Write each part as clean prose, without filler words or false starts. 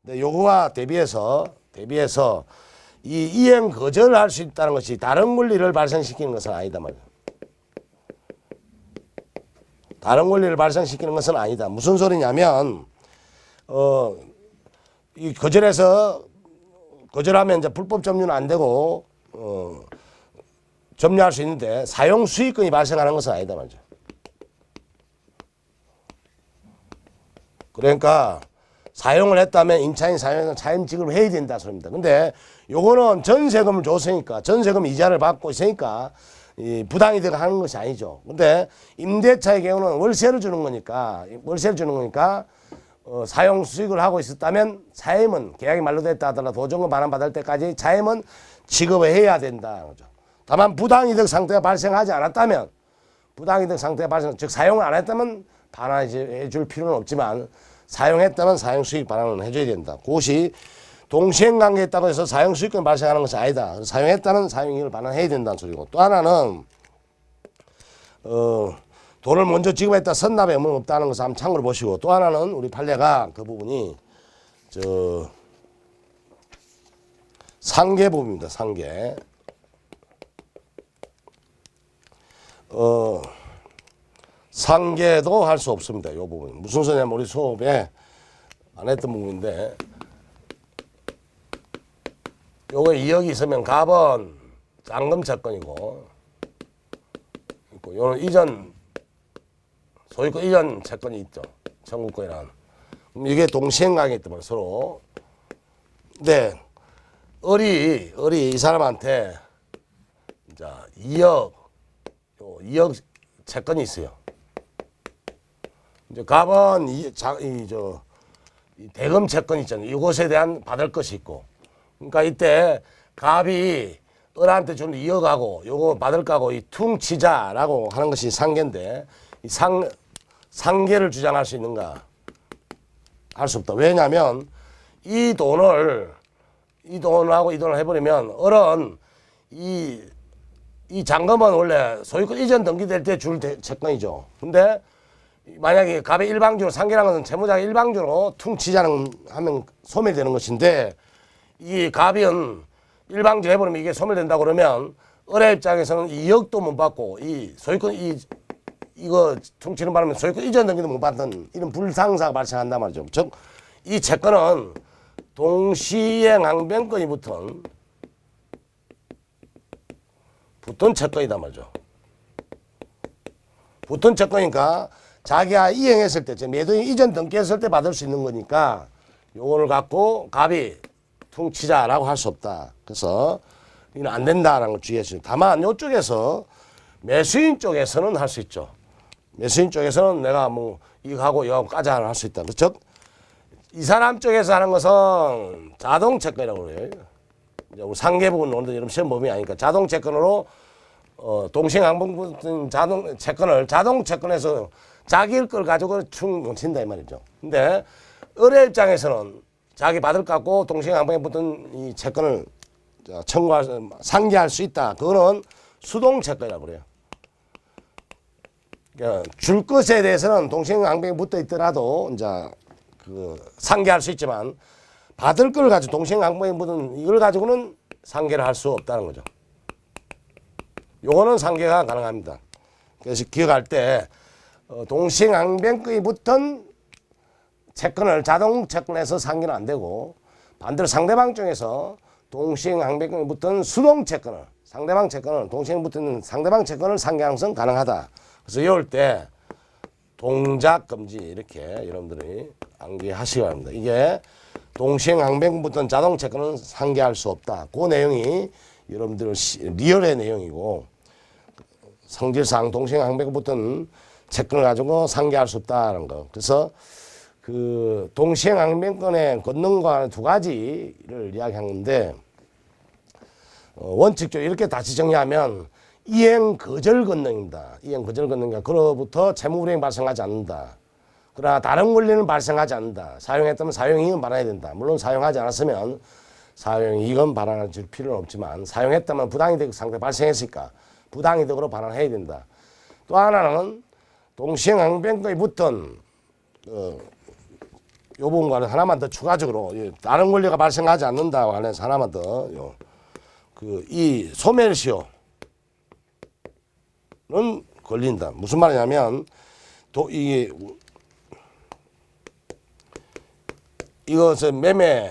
근데 요거와 대비해서 이 이행 거절을 할 수 있다는 것이 다른 권리를 발생시키는 것은 아니다 말이야. 다른 권리를 발생시키는 것은 아니다. 무슨 소리냐면 이 거절하면 이제 불법 점유는 안 되고 점유할 수 있는데 사용 수익권이 발생하는 것은 아니다 말이죠. 그러니까 사용을 했다면 임차인 사용은 차임 지급을 해야 된다 소리입니다. 근데 요거는 전세금을 줬으니까 전세금 이자를 받고 있으니까 이 부당이득 하는 것이 아니죠. 근데 임대차의 경우는 월세를 주는 거니까 사용 수익을 하고 있었다면 차임은 계약이 만료됐다 하더라도 보증금 반환받을 때까지 차임은 지급을 해야 된다 거죠. 다만 부당이득 상태가 발생하지 않았다면 즉 사용을 안 했다면 반환해 줄 필요는 없지만 사용했다면 사용 수익 반환을 해줘야 된다. 그것이 동시행관계에 있다고 해서 사용 수익권이 발생하는 것이 아니다. 사용했다는 사용이익을 반환해야 된다는 소리고, 또 하나는 돈을 먼저 지급했다 선납에 의무는 없다는 것을 한번 참고로 보시고, 또 하나는 우리 판례가 그 부분이 상계 부분입니다. 상계. 상계도 할 수 없습니다. 이 부분. 무슨 소리냐면 우리 수업에 안 했던 부분인데, 요거 2억이 있으면 갑은 잔금 채권이고, 요는 이전 소유권 이전 채권이 있죠. 청구권이란. 그럼 이게 동시행관계이기 때문에 서로. 근데 을이 이 사람한테 자 2억 채권이 있어요. 이제 갑은 이 대금 채권이 있잖아요. 이것에 대한 받을 것이 있고. 그러니까 이때 갑이 을한테 주는 2억하고 요거 받을 거하고 이 퉁치자라고 하는 것이 상계인데, 이 상계를 주장할 수 있는가? 할 수 없다. 왜냐하면 이 돈을 해버리면 을은 이 잔금은 원래 소유권 이전 등기될 때 줄 채권이죠. 근데 만약에 갑의 일방적으로 상계라는 것은 채무자가 일방적으로 퉁치자는 하면 소멸되는 것인데, 이 갑은 일방적으로 해버리면 이게 소멸된다고 그러면 을의 입장에서는 2억도 못 받고 이 소유권 이거 퉁치는 바람에 소유권 이전 등기도 못 받는 이런 불상사가 발생한단 말이죠. 즉 이 채권은 동시행 항변권이 붙은 채권이단 말이죠. 붙은 채권이니까 자기가 이행했을 때, 매도인 이전 등기했을 때 받을 수 있는 거니까 요거를 갖고 갑이 퉁치자라고 할 수 없다. 그래서 이건 안 된다라는 걸 주의해 주세요. 다만 이쪽에서 매수인 쪽에서는 할 수 있죠. 매수인 쪽에서는 내가 뭐 이거 하고 이거 까자 할 수 있다. 즉 이 사람 쪽에서 하는 것은 자동채권이라고 그래요. 이제 우리 상계 부분 오늘 여러분 시험 범위 아니까 자동채권으로 동시행항변 자동채권에서 자기 걸 가지고 충분친다 이 말이죠. 근데 을의 입장에서는 자기 받을 것 같고 동시행항변에 붙은 이 채권을 상계할 수 있다. 그거는 수동채권이라고 그래요. 그러니까 줄 것에 대해서는 동시행항변에 붙어 있더라도 이제 상계할 수 있지만, 받을 걸 가지고 동시행항변에 붙은 이걸 가지고는 상계를 할 수 없다는 거죠. 요거는 상계가 가능합니다. 그래서 기억할 때 동시행항변권이 붙은 채권을 자동채권에서 상계는 안 되고, 반대로 상대방 쪽에서 동시행항변권이 붙은 수동채권을 상대방 채권을 상계하는 것은 가능하다. 그래서 이럴 때 동작금지 이렇게 여러분들이 암기하시기 바랍니다. 이게 동시행항변권 붙은 자동채권은 상계할 수 없다. 그 내용이 여러분들 리얼의 내용이고, 성질상 동시행항변권 붙은 채권을 가지고 상계할 수 없다는 거. 그래서 그 동시행항변권의 권능과 두 가지를 이야기하는데, 원칙적으로 이렇게 다시 정리하면 이행 거절 권능입니다. 이행 거절 권능이니까 그로부터 채무불이행이 발생하지 않는다. 그러나 다른 권리는 발생하지 않는다. 사용했다면 사용이익은 반환해야 된다. 물론 사용하지 않았으면 사용이익은 반환할 필요는 없지만, 사용했다면 부당이득 상태 발생했으니까 부당이득으로 반환해야 된다. 또 하나는 동시행항변권이 붙은 부분과는 하나만 더 추가적으로 다른 권리가 발생하지 않는다고 안에서 하나만 더 이 소멸시효는 걸린다. 무슨 말이냐면 이것은 매매에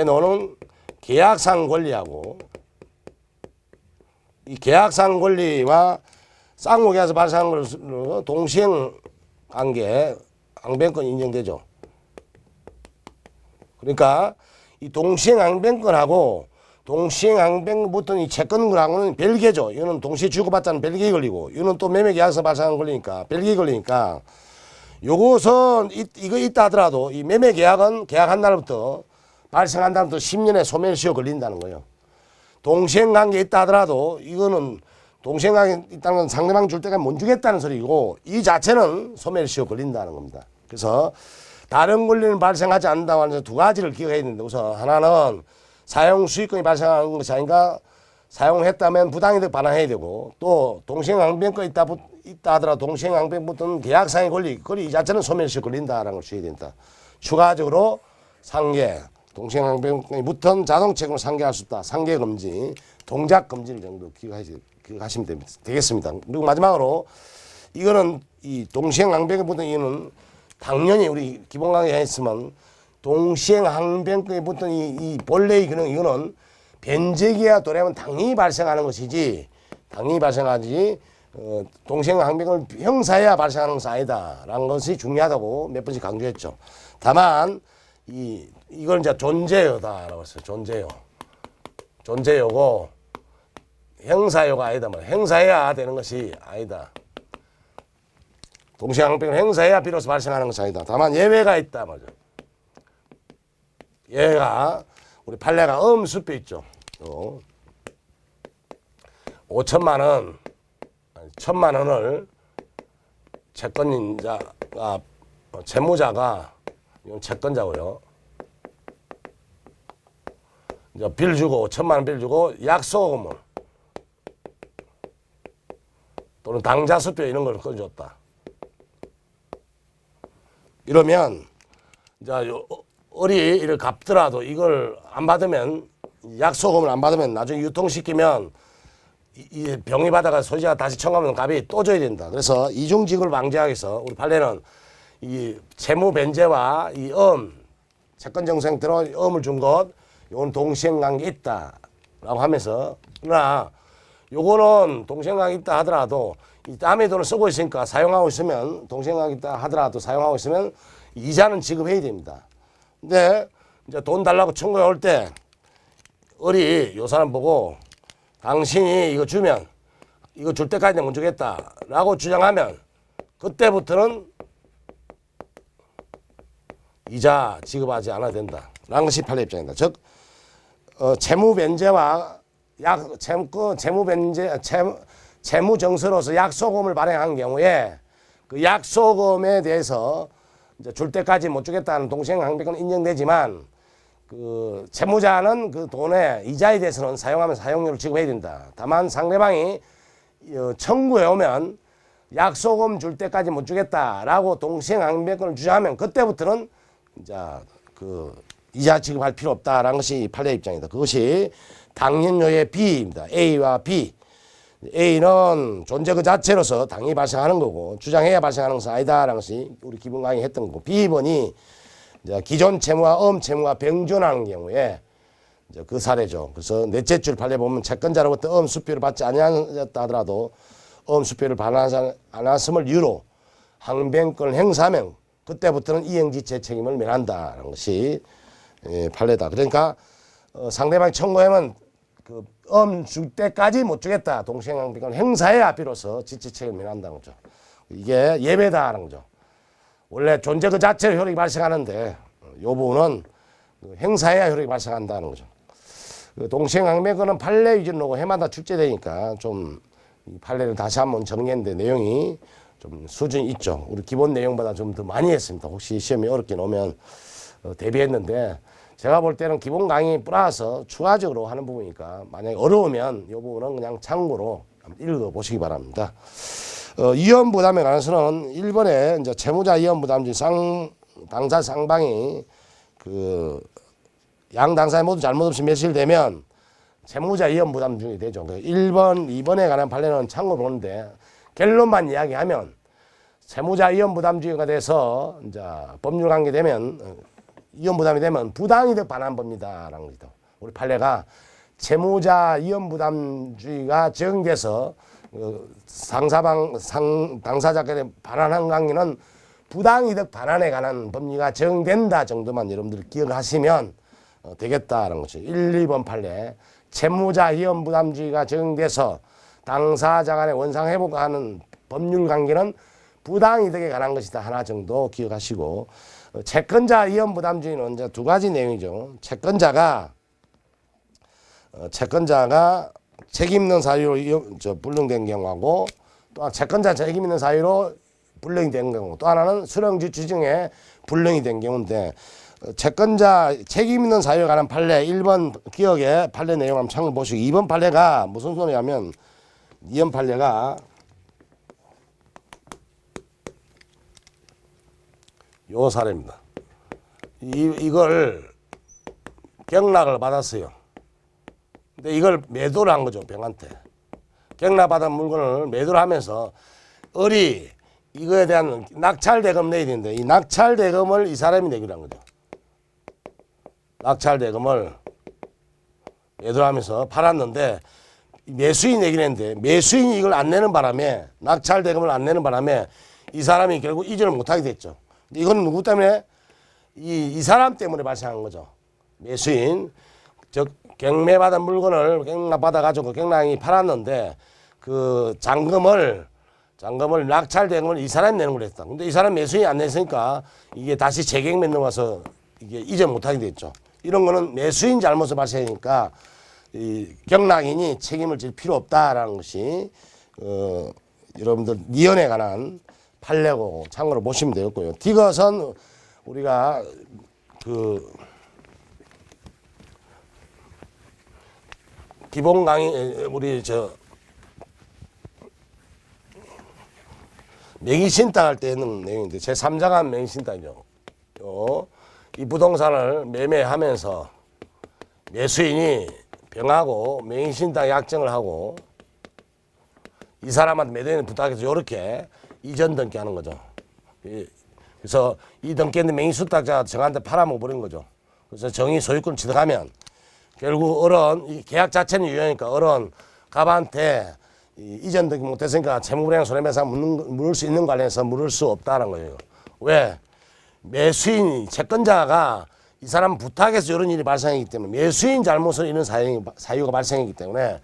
놓는 계약상 권리하고 이 계약상 권리와 쌍무계약에서 발생한 것으로 동시행 관계 앙변권 인정되죠. 그러니까 이 동시행 앙변권하고 동시행 앙변권부터 이 채권권하고는 별개죠. 이거는 동시에 주고받자는 별개에 걸리고 이거는 또 매매계약에서 발생한 걸리니까 별개에 걸리니까 요것은 이거 있다 하더라도 이 매매계약은 계약한 날부터 발생한 날부터 10년의 소멸시효 걸린다는 거예요. 동시행관계 있다 하더라도 이거는 동시행관계 있다는 건 상대방 줄 때까지 못 주겠다는 소리고 이 자체는 소멸시효 걸린다는 겁니다. 그래서 다른 권리는 발생하지 않는다고 하는 두 가지를 기억해야 되는데 우선 하나는 사용수익권이 발생하는 것이 아닌가 사용했다면 부당이득 반환해야 되고 또 동시행항변권이 있다 하더라도 동시행항변부터는 계약상의 권리 이 자체는 소멸시효 걸린다라는 걸 주의해야 된다. 추가적으로 상계 동시행항변권이 묻던 자동책으로 상계할 수 없다. 상계 금지 동작 금지 정도 기억하시면 되겠습니다. 그리고 마지막으로 이거는 이 동시행항변권이 묻은 이유는 당연히 우리 기본 강의에 했으면 동시행항변권이 묻던 이 본래의 기능 이거는 변제기와 도래하면 당연히 발생하는 것이지 당연히 발생하지 동시행항변권을 형사해야 발생하는 것은 아니다라는 것이 중요하다고 몇 번씩 강조했죠. 다만 이걸 이제 존재여다라고 했어요. 존재여고 형사여가 아니다. 행사해야 되는 것이 아니다. 동시행항변을 행사해야 비로소 발생하는 것이 아니다. 다만 예외가 있다 말이죠. 예외가 우리 판례가 음수표 있죠. 5천만 원, 1,000만 원을 채권자가 채무자가 이건 채권자고요. 이제 빌 주고 1,000만 원 빌 주고 약속금을 또는 당좌수표 이런 걸 꺼줬다. 이러면 이제 이를 갚더라도 이걸 안 받으면 약속금을 안 받으면 나중에 유통시키면 이 병이 받아가 소지자가 다시 청구하면 값이 또 줘야 된다. 그래서 이중직을 방지하기 위해서 우리 판례는 이 채무 변제와 이 채권정생 들어 음을 준 것 이건 동시행관계 있다라고 하면서 그러나 요거는 동시행관계 있다 하더라도 이 남의 돈을 쓰고 있으니까 사용하고 있으면 동시행관계 있다 하더라도 사용하고 있으면 이자는 지급해야 됩니다. 근데 이제 돈 달라고 청구해 올 때 요 사람 보고 당신이 이거 주면 이거 줄 때까지는 못 주겠다라고 주장하면 그때부터는 이자 지급하지 않아야 된다라는 것이 판례 입장입니다. 즉 채무 변제와 채무 정서로서 약속금을 발행한 경우에 그 약속금에 대해서 이제 줄 때까지 못 주겠다는 동시행항변권은 인정되지만 그 채무자는 그 돈의 이자에 대해서는 사용하면 사용료를 지급해야 된다. 다만 상대방이 청구해 오면 약속금 줄 때까지 못 주겠다라고 동시행항변권을 주장하면 그때부터는 이제 그 이자 지급할 필요 없다라는 것이 판례 입장이다. 그것이 당연료의 B입니다. A와 B. A는 존재 그 자체로서 당연히 발생하는 거고 주장해야 발생하는 것은 아니다라는 것이 우리 기본 강의 했던 거고 B번이 이제 기존 채무와 채무가 병존하는 경우에 이제 그 사례죠. 그래서 넷째 줄 판례 보면 채권자로부터 수표를 받지 아니하였다 하더라도 수표를 반환하지 않았음을 이유로 항변권을 행사하면 그때부터는 이행지체 책임을 면한다는 것이 판례다. 그러니까 상대방이 청구하면 그 줄 때까지 못 주겠다. 동시행항변권 행사해야 비로소 지체 책임을 면한다는 거죠. 이게 예외다라는 거죠. 원래 존재 그 자체로 효력이 발생하는데 이 부분은 행사해야 효력이 발생한다는 거죠. 동시행항변권은 판례 위주로 해마다 출제되니까 좀 판례를 다시 한번 정리했는데 내용이 좀 수준이 있죠. 우리 기본 내용보다 좀 더 많이 했습니다. 혹시 시험이 어렵게 나오면 대비했는데 제가 볼 때는 기본 강의 플러스 추가적으로 하는 부분이니까 만약에 어려우면 이 부분은 그냥 참고로 읽어보시기 바랍니다. 이연부담에 관해서는 1번에 이제 채무자 이연부담 중 당사 상방이 그 양 당사에 모두 잘못 없이 매실되면 채무자 이연 부담중이 되죠. 1번, 2번에 관한 판례는 참고로 보는데 결론만 이야기하면 채무자 이연 부담주의가 돼서 이제 법률 관계 되면 이연 부담이 되면 부당이득 반환법입니다라는 거죠. 우리 판례가 채무자 이연 부담주의가 적용돼서 당사자께 반환한 관계는 부당이득 반환에 관한 법리가 적용된다 정도만 여러분들이 기억하시면 되겠다라는 거죠. 1, 2번 판례 채무자 이연 부담주의가 적용돼서 당사자 간의 원상 회복하는 법률 관계는 부당이득에 관한 것이다 하나 정도 기억하시고, 채권자 이연 부담주의는 이제 두 가지 내용이죠. 채권자가 책임 있는 사유로 불능된 경우하고, 또 채권자 책임 있는 사유로 불능이 된 경우, 또 하나는 수령지취 중에 불능이 된 경우인데, 채권자 책임 있는 사유에 관한 판례 1번 기억에 판례 내용 한번 참고보시고, 2번 판례가 무슨 소리냐면 2번 판례가 요 사례입니다. 이걸 경락을 받았어요. 근데 이걸 매도를 한 거죠. 병한테. 경락받은 물건을 매도를 하면서 을이 이거에 대한 낙찰대금 내야 되는데 이 낙찰대금을 이 사람이 내기로 한 거죠. 낙찰대금을 매도를 하면서 팔았는데 매수인이 내기로 했는데 매수인이 이걸 안 내는 바람에, 낙찰대금을 안 내는 바람에 이 사람이 결국 이전을 못하게 됐죠. 이건 누구 때문에? 이 사람 때문에 발생한 거죠. 매수인, 즉 경매받은 물건을 경락받아가지고 경락이 팔았는데 그 잔금을 낙찰대금을 이 사람이 내는 걸 했다. 근데 이 사람 매수인이 안 냈으니까 이게 다시 재경매 와서 이게 이전 못하게 됐죠. 이런 거는 매수인 잘못을 발생하니까 이 경락인이 책임을 질 필요 없다라는 것이 여러분들 이연에 관한 판례고 참고로 보시면 되겠고요. 디귿은 우리가 그 기본 강의 우리 명의신탁 할 때 있는 내용인데 제3자간 명의신탁이죠. 이 부동산을 매매하면서 매수인이 병하고 명의신탁 약정을 하고 이 사람한테 매도인을 부탁해서 이렇게 이전 등기 하는 거죠. 그래서 이 등기했는데 명의수탁자가 정한테 팔아먹어 버린 거죠. 그래서 정의 소유권 취득하면 결국 을은 이 계약 자체는 유효하니까 을은 갑한테 이전 등기 못했으니까 채무불이행 손해배상 물을 수 있는 관련해서 물을 수 없다는 거예요. 왜? 매수인 채권자가 이 사람 부탁해서 이런 일이 발생했기 때문에 매수인 잘못으로 이런 사유가 발생했기 때문에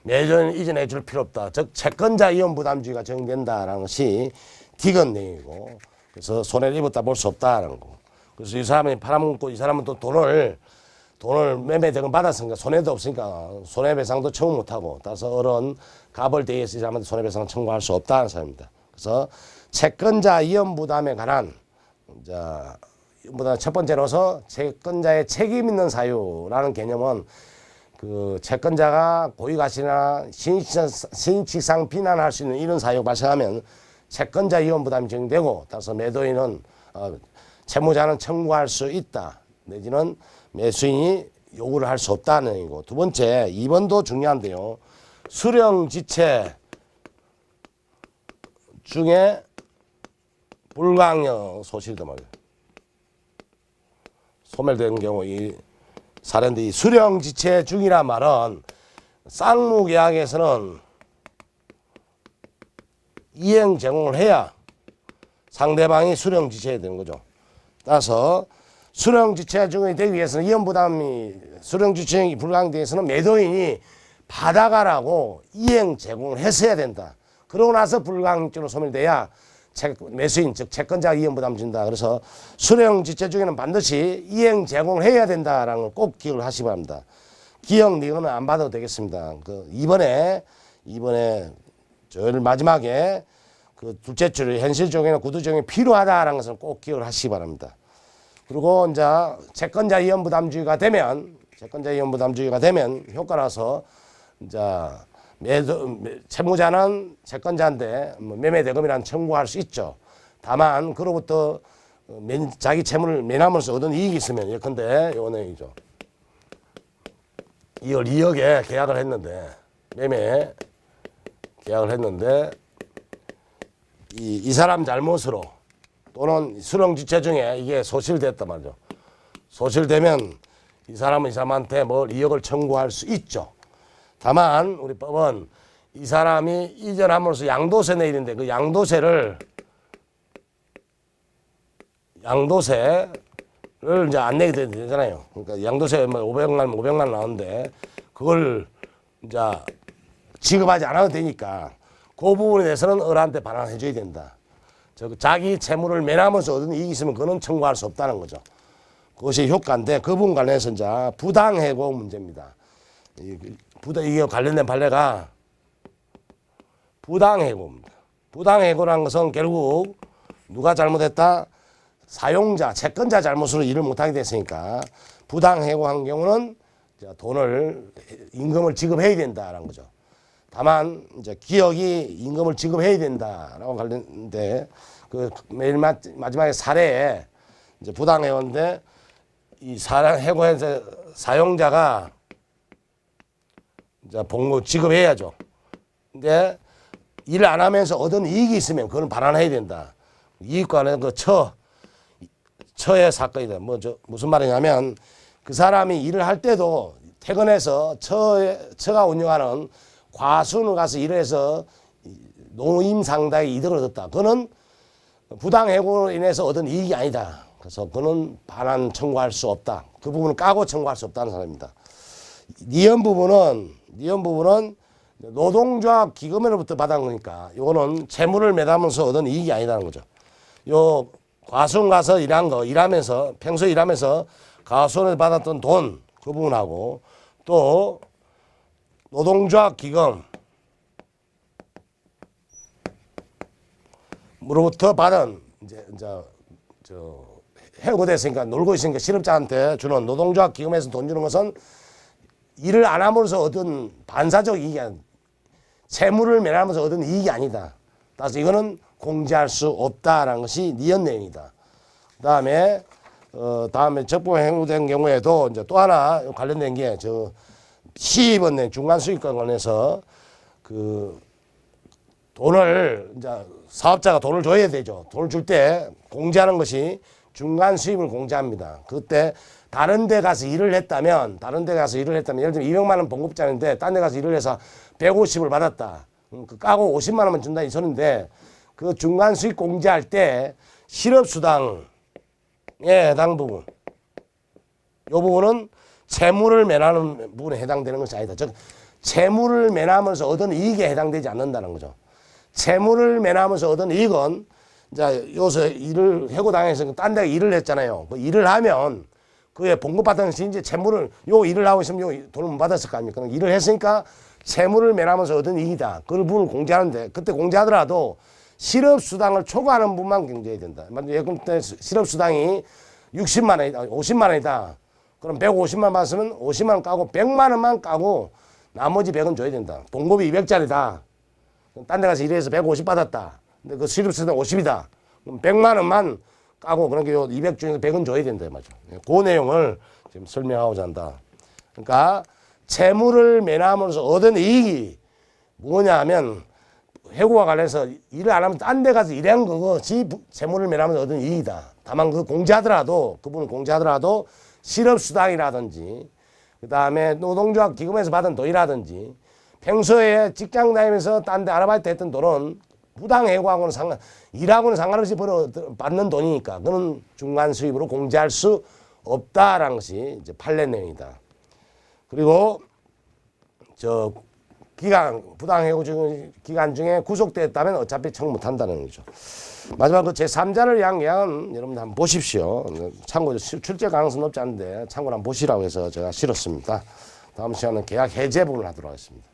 매도인 이전해 줄 필요 없다. 즉 채권자 이연 부담주의가 적용된다라는 것이 디귿 내용이고, 그래서 손해를 입었다 볼 수 없다라는 거. 그래서 이 사람이 팔아먹고 이 사람은 또 돈을 매매대금 받았으니까 손해도 없으니까 손해배상도 청구 못하고, 따라서 을은 갑을 대해서 이 사람한테 손해배상을 청구할 수 없다는 사람입니다. 그래서 채권자 이연 부담에 관한 첫 번째로서 채권자의 책임 있는 사유라는 개념은 그 채권자가 고의가시나 신익치상 비난할 수 있는 이런 사유가 발생하면 채권자 이연 부담이 적용되고, 따라서 매도인은 채무자는 청구할 수 있다 내지는 매수인이 요구를 할 수 없다는 얘기고, 두 번째 2번도 중요한데요. 수령지체 중에 불가항력 소실이다 말이에요. 소멸된 경우 이 사례인데, 이 수령지체 중이란 말은 쌍무계약에서는 이행 제공을 해야 상대방이 수령지체해야 되는 거죠. 따라서 수령지체 중이 되기 위해서는 이연부담이 수령지체이 불가항되기 위해서는 매도인이 받아가라고 이행 제공을 했어야 된다. 그러고 나서 불가항적으로 소멸돼야 매수인 즉 채권자가 이행 부담 준다. 그래서 수령지체 중에는 반드시 이행 제공을 해야 된다라는 걸 꼭 기억을 하시기 바랍니다. 기억 니은은 안 받아도 되겠습니다. 이번에 저를 마지막에 그 둘째 줄 현실적이나 구두적인 필요하다라는 것을 꼭 기억을 하시기 바랍니다. 그리고 이제 채권자 이연 부담주의가 되면 효과라서 이제 채무자는 채권자한테 매매 대금이라는 청구할 수 있죠. 다만 그로부터 자기 채무를 매남으로써 얻은 이익이 있으면 예컨대 요 내용이죠. 2월 2억에 계약을 했는데 매매 계약을 했는데 이 사람 잘못으로 또는 수령지체 중에 이게 소실됐단 말이죠. 소실되면 이 사람한테 뭐 2억을 청구할 수 있죠. 다만 우리 법은 이 사람이 이전함으로써 양도세 내일인데 그 양도세를 이제 안 내게 되잖아요. 그러니까 양도세 뭐 500만 나오는데 그걸 이제 지급하지 않아도 되니까 그 부분에 대해서는 어른한테 반환해 줘야 된다. 자기 채무를 매남으로써 얻은 이익이 있으면 그는 청구할 수 없다는 거죠. 그것이 효과인데 그 부분 관련해서 이제 부당해고 문제입니다. 이게 관련된 판례가 부당해고입니다. 부당해고라는 것은 결국 누가 잘못했다? 사용자, 채권자 잘못으로 일을 못하게 됐으니까 부당해고한 경우는 임금을 지급해야 된다라는 거죠. 다만 이제 기업이 임금을 지급해야 된다라고 관련돼 그 매일 마지막에 사례에 이제 부당해고인데 이 해고해서 사용자가 이제 복무 지급해야죠. 근데 일 안 하면서 얻은 이익이 있으면 그건 반환해야 된다. 이익과는 그 처의 사건이다. 무슨 말이냐면 그 사람이 일을 할 때도 퇴근해서 처가 운영하는 과수를 가서 일을 해서 노임 상당의 이득을 얻었다. 그거는 부당해고로 인해서 얻은 이익이 아니다. 그래서 그는 반환 청구할 수 없다. 그 부분을 까고 청구할 수 없다는 사람입니다. 니은 부분은 노동조합 기금으로부터 받은 거니까 이거는 채무를 매담으로써 얻은 이익이 아니다는 거죠. 요 과수원 가서 일하면서 평소에 일하면서 과수원에서 받았던 돈 그 부분하고 또 노동조합 기금으로부터 받은 이제 해고됐으니까 놀고 있으니까 실업자한테 주는 노동조합 기금에서 돈 주는 것은 일을 안 함으로써 얻은 반사적 이익이 아니다. 채무를 매라면서 얻은 이익이 아니다. 따라서 이거는 공제할 수 없다라는 것이 니은 내용이다. 다음에 적법 행위된 경우에도 이제 또 하나 관련된 게 시입원 내 중간 수익과 관련해서 그 돈을 이제 사업자가 돈을 줘야 되죠. 돈을 줄 때 공제하는 것이 중간 수입을 공제합니다. 그때 다른 데 가서 일을 했다면 예를 들면 200만 원 봉급자인데 딴 데 가서 일을 해서 150을 받았다. 그 까고 50만 원만 준다 이 소리인데 그 중간 수익 공제할 때 실업수당에 해당 부분 이 부분은 채무를 매하는 부분에 해당되는 것이 아니다. 즉 채무를 매하면서 얻은 이익에 해당되지 않는다는 거죠. 채무를 매하면서 얻은 이익은 이제 요새 일을 해고당해서 딴 데 일을 했잖아요. 그 일을 하면 그에 봉급받은 것이 이제 채무를 요 일을 하고 있으면 요 돈을 못 받았을 거 아닙니까? 일을 했으니까 채무를 매하면서 얻은 이익이다. 그 부분을 공제하는데 그때 공제하더라도 실업수당을 초과하는 부분만 공제해야 된다. 예금 때 실업수당이 60만 원이다, 50만 원이다. 그럼 150만 받았으면 50만 원 까고 100만 원만 까고 나머지 100은 줘야 된다. 봉급이 200짜리다. 딴 데 가서 일해서 150 받았다. 근데 그 실업수당 50이다. 그럼 100만 원만 까고 그러니까 요 200 중에서 100은 줘야 된다. 맞죠. 그 내용을 지금 설명하고자 한다. 그러니까 채무를 매함으로써 얻은 이익이 뭐냐 하면 해고와 관련해서 일을 안 하면 딴 데 가서 일한 그것이 채무를 매하면서 얻은 이익이다. 다만 그 공제하더라도 그분을 공제하더라도 실업수당이라든지 그 다음에 노동조합 기금에서 받은 돈이라든지 평소에 직장 다니면서 딴 데 아르바이트 했던 돈은 부당해고하고는 일하고는 상관없이 받는 돈이니까 그는 중간 수입으로 공제할 수 없다라는 것이 이제 판례 내용이다. 그리고 부당해고 기간 중에 구속됐다면 어차피 청구 못한다는 거죠. 마지막으로 제3자를 위한 계약은 여러분들 한번 보십시오. 참고로 출제 가능성은 높지 않은데 참고로 한번 보시라고 해서 제가 실었습니다. 다음 시간은 계약 해제 부분을 하도록 하겠습니다.